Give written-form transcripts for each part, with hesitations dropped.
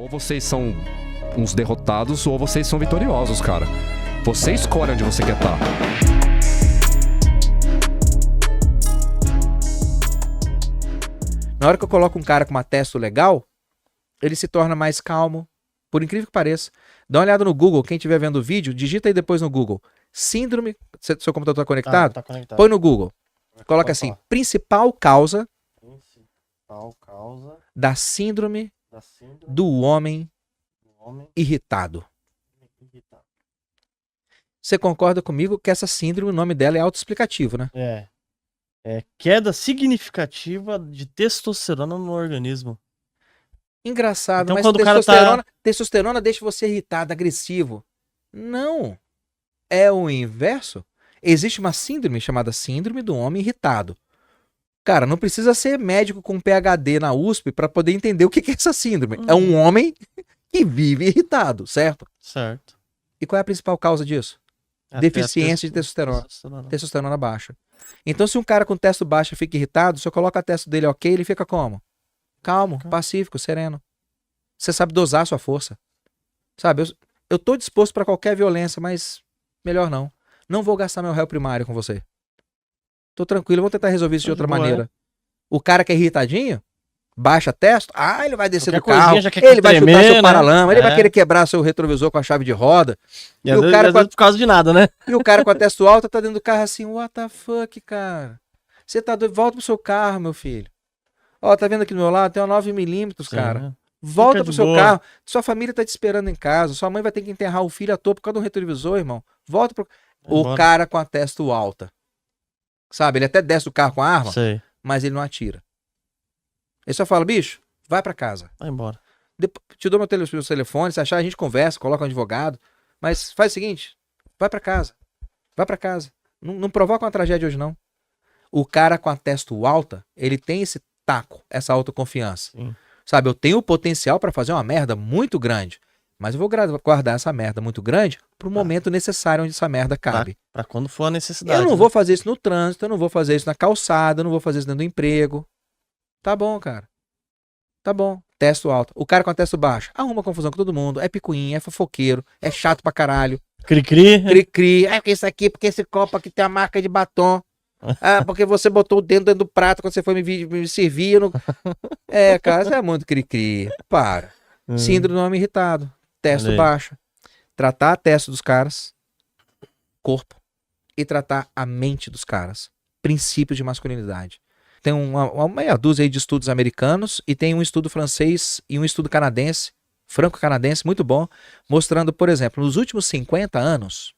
Ou vocês são uns derrotados ou vocês são vitoriosos, cara. Você escolhe onde você quer estar. Na hora que eu coloco um cara com uma testo legal, ele se torna mais calmo, por incrível que pareça. Dá uma olhada no Google, quem estiver vendo o vídeo, digita aí depois no Google. Síndrome... Seu computador está conectado? Tá conectado. Põe no Google. Coloca assim, falar. principal causa da síndrome do homem do homem irritado. irritado. Você concorda comigo que essa síndrome, o nome dela é autoexplicativo, né? É queda significativa de testosterona no organismo. Engraçado, Então, mas quando o cara testosterona deixa você irritado, agressivo. Não. É o inverso. Existe uma síndrome chamada síndrome do homem irritado. Cara, não precisa ser médico com PhD na USP para poder entender o que é essa síndrome. É um homem que vive irritado, certo? Certo. E qual é a principal causa disso? Deficiência de testosterona. Testosterona baixa. Então, se um cara com testo baixa fica irritado, se eu coloco a testo dele ok, ele fica como? Calmo, pacífico, sereno. Você sabe dosar a sua força. Sabe, eu tô disposto para qualquer violência, mas melhor não. Não vou gastar meu réu primário com você. Tô tranquilo, vou tentar resolver isso de outra maneira. O cara que é irritadinho, baixa testo, ele vai descer do carro, ele vai chutar seu paralama, ele vai querer quebrar seu retrovisor com a chave de roda. E o cara por causa de nada, né? E o cara com a testo alta tá dentro do carro assim, what the fuck, cara? Você tá doido? Volta pro seu carro, meu filho. Ó, tá vendo aqui do meu lado? Tem uma 9mm, cara. Volta pro seu carro. Sua família tá te esperando em casa. Sua mãe vai ter que enterrar o filho à toa por causa do retrovisor, irmão. Volta pro... O cara com a testo alta. Sabe? Ele até desce do carro com a arma, mas ele não atira. Ele só fala, bicho, vai pra casa. Vai embora. Te dou meu telefone, se achar a gente conversa, coloca um advogado. Mas faz o seguinte, vai pra casa. Vai pra casa. Não provoca uma tragédia hoje, não. O cara com a testo alta, ele tem esse taco, essa autoconfiança. Sim. Sabe, eu tenho o potencial pra fazer uma merda muito grande, mas eu vou guardar essa merda muito grande pro momento necessário onde essa merda cabe. Pra quando for a necessidade. Eu não vou fazer isso no trânsito, eu não vou fazer isso na calçada, eu não vou fazer isso dentro do emprego. Tá bom, cara. Tá bom. Testo alto. O cara com a testo baixa arruma confusão com todo mundo, é picuinha, é fofoqueiro, é chato pra caralho. Cri-cri. Cri-cri. Porque isso aqui, porque esse copo aqui tem a marca de batom. Porque você botou o dedo dentro do prato quando você foi me servir. Eu não... cara, isso é muito cri-cri. Para. Síndrome do homem irritado. Testo baixa. Tratar a testo dos caras, corpo, e tratar a mente dos caras. Princípios de masculinidade. Tem uma meia dúzia aí de estudos americanos e tem um estudo francês e um estudo canadense, franco-canadense, muito bom, mostrando, por exemplo, nos últimos 50 anos,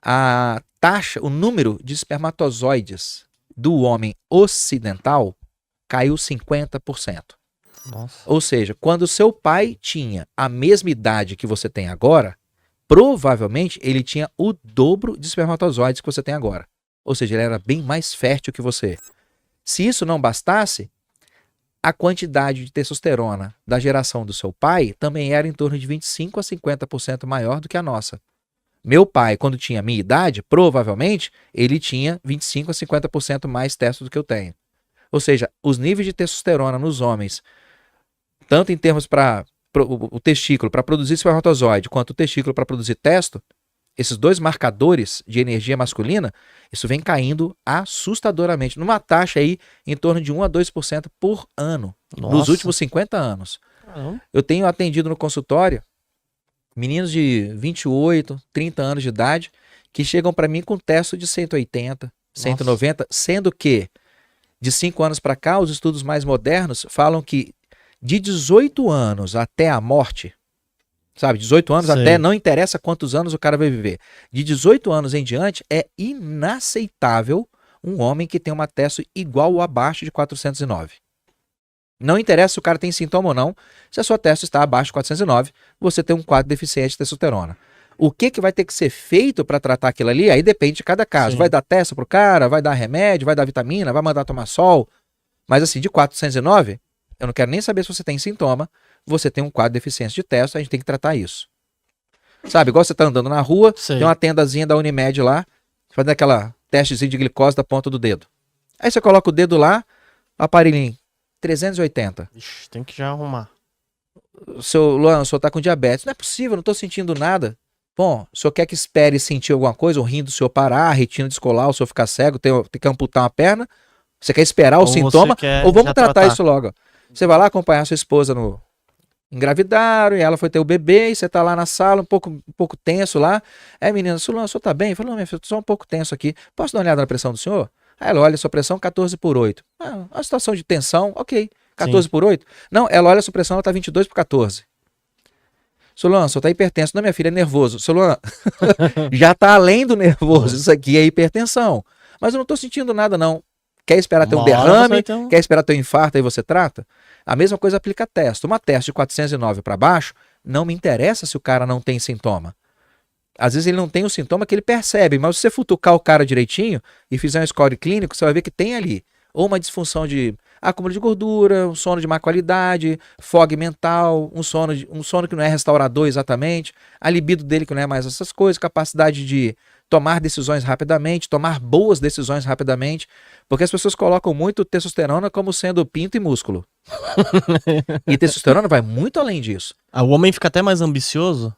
a taxa, o número de espermatozoides do homem ocidental caiu 50%. Nossa. Ou seja, quando seu pai tinha a mesma idade que você tem agora, provavelmente ele tinha o dobro de espermatozoides que você tem agora. Ou seja, ele era bem mais fértil que você. Se isso não bastasse, a quantidade de testosterona da geração do seu pai também era em torno de 25% a 50% maior do que a nossa. Meu pai, quando tinha a minha idade, provavelmente, ele tinha 25% a 50% mais testo do que eu tenho. Ou seja, os níveis de testosterona nos homens, tanto em termos para o testículo para produzir espermatozoide, quanto o testículo para produzir testo, esses dois marcadores de energia masculina, isso vem caindo assustadoramente, numa taxa aí em torno de 1% a 2% por ano, nos últimos 50 anos. Eu tenho atendido no consultório meninos de 28, 30 anos de idade que chegam para mim com testo de 180, 190, sendo que de 5 anos para cá, os estudos mais modernos falam que de 18 anos até a morte, sabe, 18 anos até, não interessa quantos anos o cara vai viver. De 18 anos em diante, é inaceitável um homem que tem uma testo igual ou abaixo de 409. Não interessa se o cara tem sintoma ou não, se a sua testo está abaixo de 409, você tem um quadro deficiente de testosterona. O que vai ter que ser feito para tratar aquilo ali, aí depende de cada caso. Vai dar testo pro cara, vai dar remédio, vai dar vitamina, vai mandar tomar sol. Mas assim, de 409, eu não quero nem saber se você tem sintoma, você tem um quadro de deficiência de testo, a gente tem que tratar isso. Sabe, igual você tá andando na rua, tem uma tendazinha da Unimed lá, fazendo aquela testezinho de glicose da ponta do dedo. Aí você coloca o dedo lá, aparelhinho, 380. Ixi, tem que já arrumar. Seu Luan, o senhor tá com diabetes. Não é possível, não tô sentindo nada. Bom, o senhor quer que espere sentir alguma coisa, o rim do senhor parar, a retina descolar, o senhor ficar cego, ter que amputar uma perna? Você quer esperar o Ou sintoma? você quer Ou vamos já tratar tratar? isso logo? Você vai lá acompanhar sua esposa no engravidaram, e ela foi ter o bebê, e você tá lá na sala, um pouco tenso lá. Aí, menina, Luan, o senhor tá bem? Falou, não, minha filha, tô só um pouco tenso aqui. Posso dar uma olhada na pressão do senhor? Aí ela olha a sua pressão 14/8. Ah, uma situação de tensão, ok. 14/8? Não, ela olha a sua pressão, ela tá 22/14. Seu Luan, o senhor tá hipertenso. Não, minha filha, é nervoso. Seu Luan, já tá além do nervoso. Isso aqui é hipertensão. Mas eu não tô sentindo nada, não. Quer esperar ter um Uma hora você derrame? vai ter um- Quer esperar ter um infarto, aí você trata? A mesma coisa aplica a teste. Uma teste de 409 para baixo, não me interessa se o cara não tem sintoma. Às vezes ele não tem o sintoma que ele percebe, mas se você futucar o cara direitinho e fizer um score clínico, você vai ver que tem ali ou uma disfunção de acúmulo de gordura, um sono de má qualidade, fog mental, um sono que não é restaurador exatamente, a libido dele que não é mais essas coisas, capacidade de tomar decisões rapidamente, tomar boas decisões rapidamente, porque as pessoas colocam muito testosterona como sendo pinto e músculo. E testosterona vai muito além disso. O homem fica até mais ambicioso?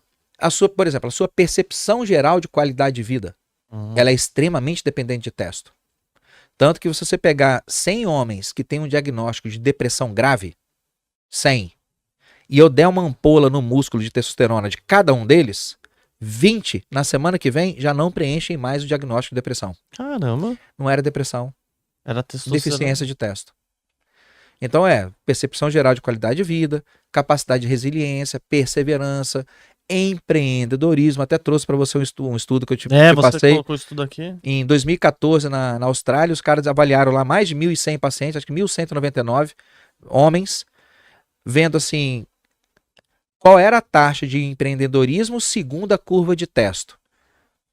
Por exemplo, a sua percepção geral de qualidade de vida, ela é extremamente dependente de testo. Tanto que se você pegar 100 homens que têm um diagnóstico de depressão grave, 100, e eu der uma ampola no músculo de testosterona de cada um deles, 20 na semana que vem já não preenchem mais o diagnóstico de depressão. Caramba. Não era depressão, Era testosterona. deficiência de testo. Então percepção geral de qualidade de vida, capacidade de resiliência, perseverança, empreendedorismo. Até trouxe para você um estudo que eu te Você passei. colocou isso tudo aqui? Em 2014, na Austrália, os caras avaliaram lá mais de 1.100 pacientes, acho que 1.199 homens, vendo assim, qual era a taxa de empreendedorismo segundo a curva de testo.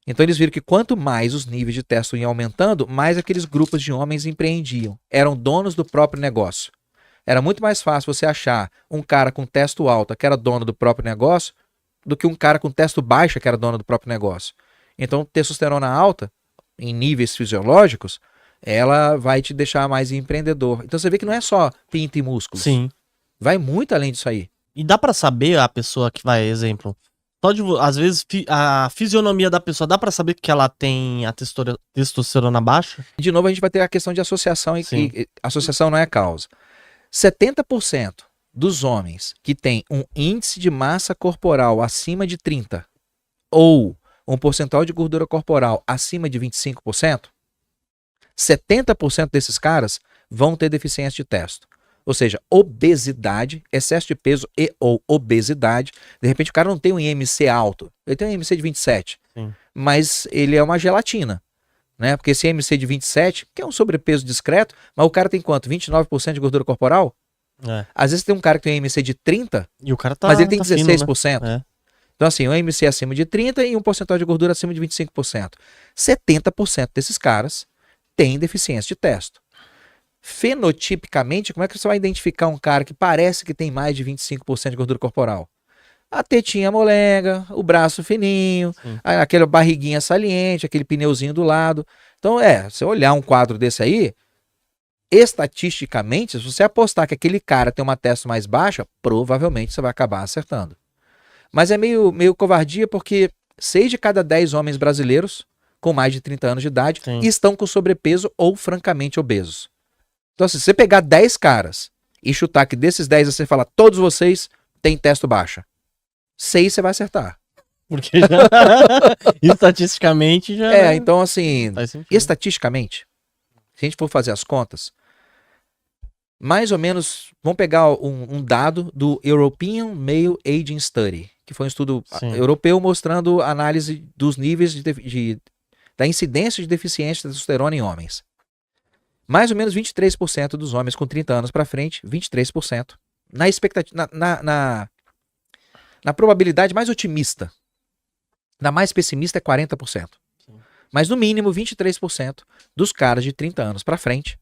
Então eles viram que quanto mais os níveis de testo iam aumentando, mais aqueles grupos de homens empreendiam. Eram donos do próprio negócio. Era muito mais fácil você achar um cara com testo alto que era dono do próprio negócio do que um cara com testo baixo que era dono do próprio negócio. Então, testosterona alta, em níveis fisiológicos, ela vai te deixar mais empreendedor. Então você vê que não é só pinto e músculos. Sim. Vai muito além disso aí. E dá pra saber a pessoa que vai, exemplo, às vezes a fisionomia da pessoa, dá pra saber que ela tem a testosterona baixa? De novo, a gente vai ter a questão de associação, Sim. e associação não é causa. 70% dos homens que têm um índice de massa corporal acima de 30 ou um percentual de gordura corporal acima de 25%, 70% desses caras vão ter deficiência de testo. Ou seja, obesidade, excesso de peso e ou obesidade. De repente o cara não tem um IMC alto, ele tem um IMC de 27, Sim. mas ele é uma gelatina, né? Porque esse IMC de 27, que é um sobrepeso discreto, mas o cara tem quanto? 29% de gordura corporal? É. Às vezes tem um cara que tem um IMC de 30, E o cara tá mas ele tem tá fino, 16%. né? É. Então assim, um IMC acima de 30 e um percentual de gordura acima de 25%. 70% desses caras têm deficiência de testo. Fenotipicamente, como é que você vai identificar um cara que parece que tem mais de 25% de gordura corporal? A tetinha molenga, o braço fininho, aquela barriguinha saliente, aquele pneuzinho do lado. Então, se olhar um quadro desse aí, estatisticamente, se você apostar que aquele cara tem uma testo mais baixa, provavelmente você vai acabar acertando. Mas é meio covardia porque 6 de cada 10 homens brasileiros com mais de 30 anos de idade estão com sobrepeso ou francamente obesos. Então, se você pegar 10 caras e chutar que desses 10 você fala, todos vocês têm testo baixa, 6 você vai acertar. Porque já, estatisticamente já... Então assim, faz sentido. estatisticamente, se a gente for fazer as contas, mais ou menos, vamos pegar um dado do European Male Aging Study, que foi um estudo europeu mostrando análise dos níveis da incidência de deficiência de testosterona em homens. Mais ou menos 23% dos homens com 30 anos para frente, 23%, na expectativa, na probabilidade mais otimista. Na mais pessimista é 40%. Mas no mínimo 23% dos caras de 30 anos para frente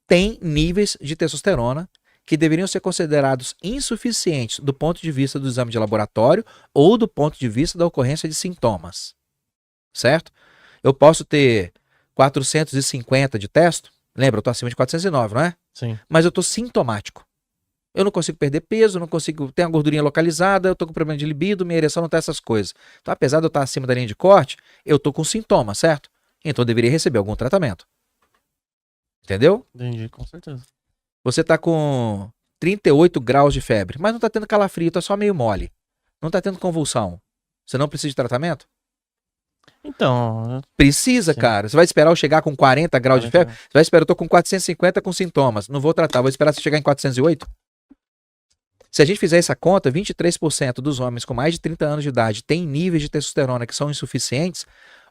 têm níveis de testosterona que deveriam ser considerados insuficientes do ponto de vista do exame de laboratório ou do ponto de vista da ocorrência de sintomas. Certo? Eu posso ter 450 de testo. Lembra, eu estou acima de 409, não é? Sim. Mas eu estou sintomático. Eu não consigo perder peso, não consigo ter uma gordurinha localizada, eu tô com problema de libido, minha ereção não tá essas coisas. Então, apesar de eu estar acima da linha de corte, eu tô com sintomas, certo? Então eu deveria receber algum tratamento. Entendeu? Entendi, com certeza. Você tá com 38 graus de febre, mas não tá tendo calafrio, tá só meio mole. Não tá tendo convulsão. Você não precisa de tratamento? Então, Precisa, sim. cara. Você vai esperar eu chegar com 40 graus de 40. febre? Você vai esperar, eu tô com 450 com sintomas. Não vou tratar, vou esperar você chegar em 408? Se a gente fizer essa conta, 23% dos homens com mais de 30 anos de idade têm níveis de testosterona que são insuficientes.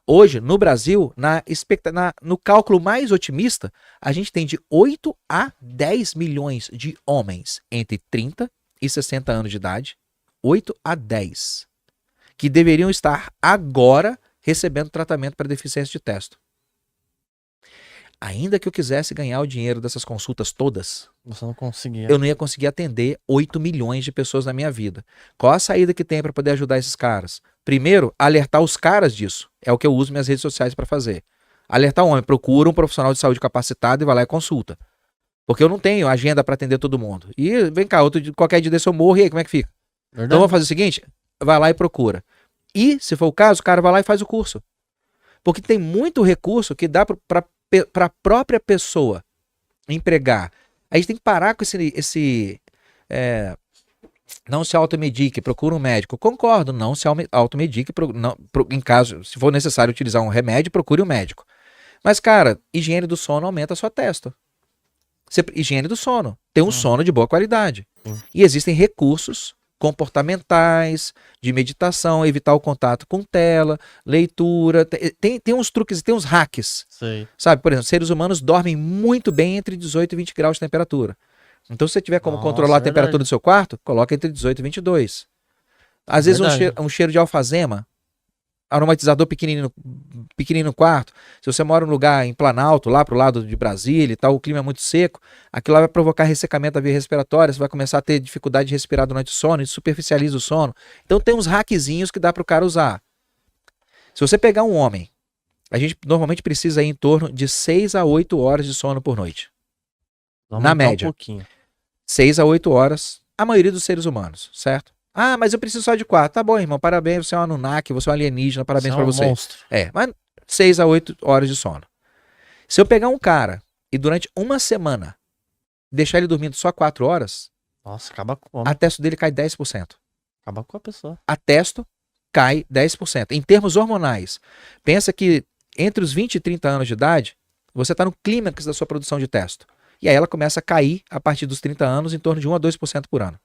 Hoje, no Brasil, no cálculo mais otimista, a gente tem de 8 a 10 milhões de homens entre 30 e 60 anos de idade, 8 a 10, que deveriam estar agora recebendo tratamento para deficiência de testo. Ainda que eu quisesse ganhar o dinheiro dessas consultas todas, Você não conseguia. eu não ia conseguir atender 8 milhões de pessoas na minha vida. Qual a saída que tem para poder ajudar esses caras? Primeiro, alertar os caras disso. É o que eu uso minhas redes sociais para fazer. Alertar o homem, procura um profissional de saúde capacitado e vai lá e consulta. Porque eu não tenho agenda para atender todo mundo. E vem cá, qualquer dia desse eu morro, e aí, como é que fica? Verdade. Então vamos fazer o seguinte, vai lá e procura. E, se for o caso, o cara vai lá e faz o curso. Porque tem muito recurso que dá para a própria pessoa empregar. A gente tem que parar com não se automedique, procura um médico. Concordo, não se automedique, em caso, se for necessário utilizar um remédio, procure um médico. Mas, cara, higiene do sono aumenta a sua testo. Higiene do sono. Ter um sono de boa qualidade. E existem recursos comportamentais, de meditação, evitar o contato com tela, leitura. Tem uns truques, tem uns hacks. Sei. Sabe, por exemplo, seres humanos dormem muito bem entre 18 e 20 graus de temperatura. Então, se você tiver como controlar a temperatura do seu quarto, coloca entre 18 e 22. Às vezes um cheiro de alfazema, aromatizador pequenininho no quarto. Se você mora num lugar em Planalto, lá pro lado de Brasília e tal, o clima é muito seco, aquilo lá vai provocar ressecamento da via respiratória, você vai começar a ter dificuldade de respirar durante o sono, isso superficializa o sono. Então tem uns hackzinhos que dá pro cara usar. Se você pegar um homem, a gente normalmente precisa ir em torno de 6 a 8 horas de sono por noite. Na média. 6 a 8 horas, a maioria dos seres humanos, certo? Ah, mas eu preciso só de 4. Tá bom, irmão, parabéns, você é um Anunnaki, você é um alienígena, parabéns pra você. Monstro. Mas 6 a 8 horas de sono. Se eu pegar um cara e durante uma semana deixar ele dormindo só 4 horas, nossa, acaba com o a homem. testo dele cai 10%. Acaba com a pessoa. A testo cai 10%. Em termos hormonais, pensa que entre os 20 e 30 anos de idade, você está no clímax da sua produção de testo. E aí ela começa a cair a partir dos 30 anos em torno de 1 a 2% por ano.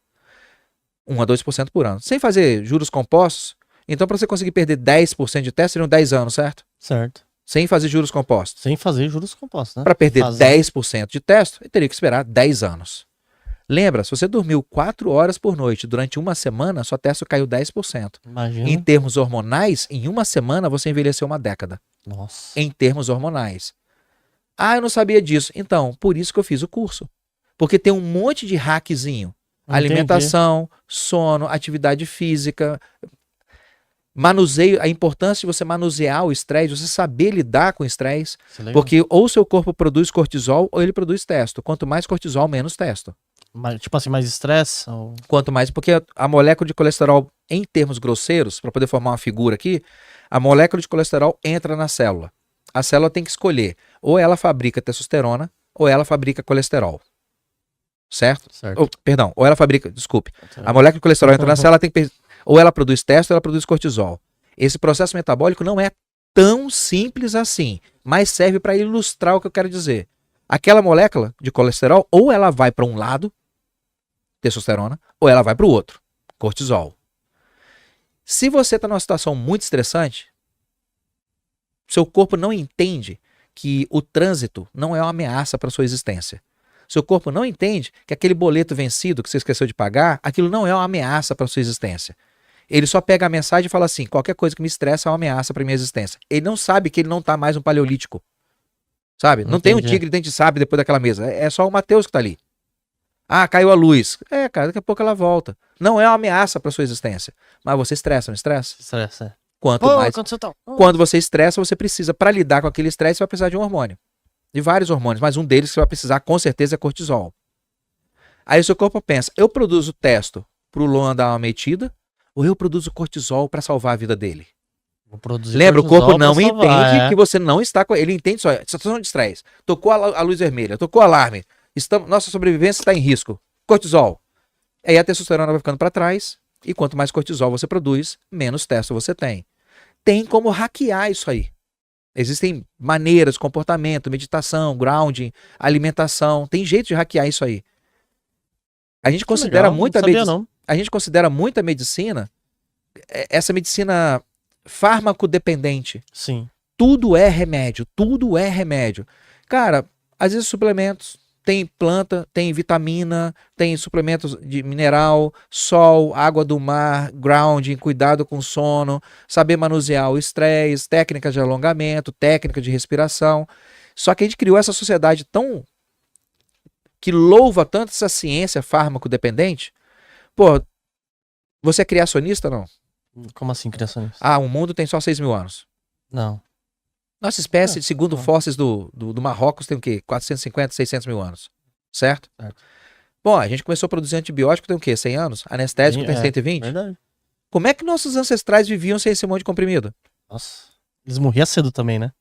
1 a 2% por ano. Sem fazer juros compostos, então para você conseguir perder 10% de testo, seriam 10 anos, certo? Certo. Sem fazer juros compostos. Sem fazer juros compostos, né? Para perder 10% de testo, eu teria que esperar 10 anos. Lembra, se você dormiu 4 horas por noite durante uma semana, sua testo caiu 10%. Imagina. Em termos hormonais, em uma semana você envelheceu uma década. Nossa. Em termos hormonais. Ah, eu não sabia disso. Então, por isso que eu fiz o curso. Porque tem um monte de hackzinho. Alimentação, sono, atividade física, manuseio, a importância de você manusear o estresse, você saber lidar com o estresse, porque ou o seu corpo produz cortisol ou ele produz testo. Quanto mais cortisol, menos testo. Tipo assim, mais estresse? Ou... Quanto mais, porque a molécula de colesterol, em termos grosseiros, para poder formar uma figura aqui, a molécula de colesterol entra na célula. A célula tem que escolher, ou ela fabrica testosterona, ou ela fabrica colesterol. Certo? Ou ela fabrica, desculpe. A molécula de colesterol entra na célula, ou ela produz testo ou ela produz cortisol. Esse processo metabólico não é tão simples assim, mas serve para ilustrar o que eu quero dizer. Aquela molécula de colesterol, ou ela vai para um lado, testosterona, ou ela vai para o outro, cortisol. Se você está numa situação muito estressante, seu corpo não entende que o trânsito não é uma ameaça para sua existência. Seu corpo não entende que aquele boleto vencido que você esqueceu de pagar, aquilo não é uma ameaça para sua existência. Ele só pega a mensagem e fala assim, qualquer coisa que me estressa é uma ameaça para minha existência. Ele não sabe que ele não está mais um paleolítico. Sabe? Não tem um tigre de dente de sabre depois daquela mesa. É só o Mateus que está ali. Ah, caiu a luz. Cara, daqui a pouco ela volta. Não é uma ameaça para sua existência. Mas você estressa, não estressa? Estressa. Quando você estressa, você precisa, para lidar com aquele estresse, você vai precisar de um hormônio. De vários hormônios, mas um deles que você vai precisar com certeza é cortisol. Aí o seu corpo pensa, eu produzo testo pro Luan dar uma metida, ou eu produzo cortisol pra salvar a vida dele? Vou produzir Lembra, o cortisol corpo não pra salvar, entende que você não está com... Ele entende só, situação de estresse. Tocou a luz vermelha, tocou o alarme. Nossa sobrevivência está em risco. Cortisol. Aí a testosterona vai ficando para trás, e quanto mais cortisol você produz, menos testo você tem. Tem como hackear isso aí. Existem maneiras, comportamento, meditação, grounding, alimentação. Tem jeito de hackear isso aí. A gente considera muita medicina. A gente considera muita medicina, essa medicina fármaco-dependente. Sim. Tudo é remédio, tudo é remédio. Cara, às vezes suplementos, tem planta, tem vitamina, tem suplementos de mineral, sol, água do mar, grounding, cuidado com sono, saber manusear o estresse, técnicas de alongamento, técnica de respiração. Só que a gente criou essa sociedade tão... que louva tanto essa ciência fármaco-dependente. Pô, você é criacionista, não? Como assim, criacionista? Ah, o mundo tem só 6 mil anos. Não. Nossa espécie, segundo fósseis do Marrocos, tem o quê? 450, 600 mil anos. Certo? Bom, a gente começou a produzir antibiótico tem o quê? 100 anos? Anestésico tem 120? Verdade. Como é que nossos ancestrais viviam sem esse monte de comprimido? Nossa. Eles morriam cedo também, né?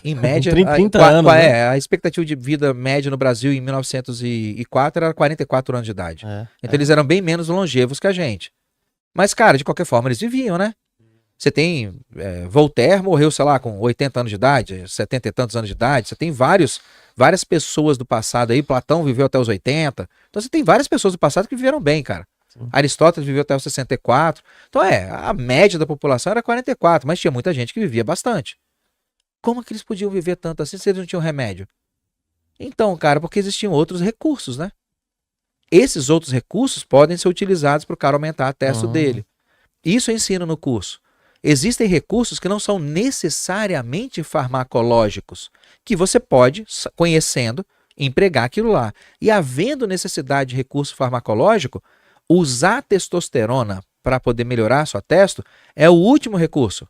Em média... 30 anos, né? A expectativa de vida média no Brasil em 1904 era 44 anos de idade. Então eles eram bem menos longevos que a gente. Mas, cara, de qualquer forma, eles viviam, né? Você tem... Voltaire morreu, sei lá, com 80 anos de idade, 70 e tantos anos de idade. Você tem várias pessoas do passado aí. Platão viveu até os 80. Então você tem várias pessoas do passado que viveram bem, cara. Sim. Aristóteles viveu até os 64. Então a média da população era 44, mas tinha muita gente que vivia bastante. Como que eles podiam viver tanto assim se eles não tinham remédio? Então, cara, porque existiam outros recursos, né? Esses outros recursos podem ser utilizados para o cara aumentar a testo dele. Isso eu ensino no curso. Existem recursos que não são necessariamente farmacológicos, que você pode, conhecendo, empregar aquilo lá. E havendo necessidade de recurso farmacológico, usar testosterona para poder melhorar a sua testo é o último recurso.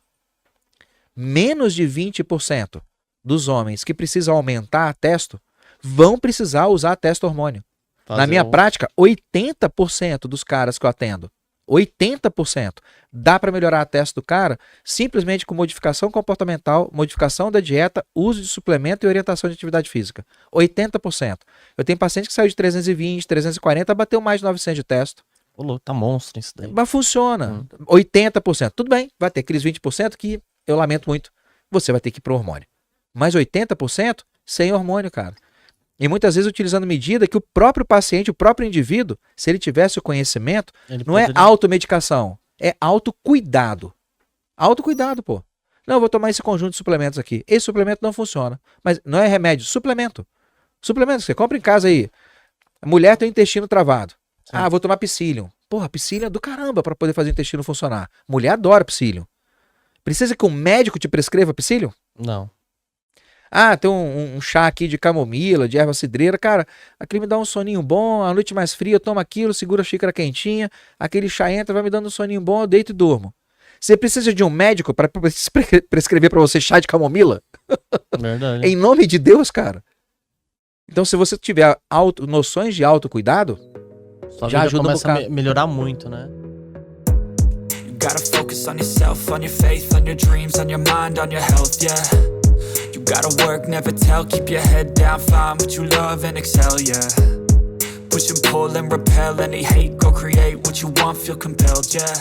Menos de 20% dos homens que precisam aumentar a testo vão precisar usar testo hormônio. Na minha prática, 80% dos caras que eu atendo, 80% dá para melhorar a testo do cara simplesmente com modificação comportamental, modificação da dieta, uso de suplemento e orientação de atividade física. 80%. Eu tenho paciente que saiu de 320, 340, bateu mais de 900 de testo. Pô, tá monstro isso daí. Mas funciona. 80%. Tudo bem, vai ter aqueles 20% que eu lamento muito. Você vai ter que ir pro hormônio. Mas 80% sem hormônio, cara. E muitas vezes utilizando medida que o próprio paciente, o próprio indivíduo, se ele tivesse o conhecimento, não é automedicação, é autocuidado. Autocuidado, pô. Não, eu vou tomar esse conjunto de suplementos aqui. Esse suplemento não funciona. Mas não é remédio, suplemento. Suplemento que você compra em casa aí. A mulher tem o intestino travado. Sim. Ah, vou tomar Psyllium. Porra, Psyllium é do caramba para poder fazer o intestino funcionar. Mulher adora Psyllium. Precisa que um médico te prescreva Psyllium? Não. Ah, tem um chá aqui de camomila, de erva cidreira. Cara, aquele me dá um soninho bom, a noite mais fria eu tomo aquilo, seguro a xícara quentinha, aquele chá entra, vai me dando um soninho bom, eu deito e durmo. Você precisa de um médico para prescrever para você chá de camomila? Verdade. Em nome de Deus, cara. Então, se você tiver noções de autocuidado, já ajuda um bocado. A melhorar muito, né? You gotta focus on yourself, on your faith, on your dreams, on your mind, on your health, yeah. You gotta work, never tell, keep your head down, find what you love and excel, yeah. Push and pull and repel any hate, go create what you want, feel compelled, yeah.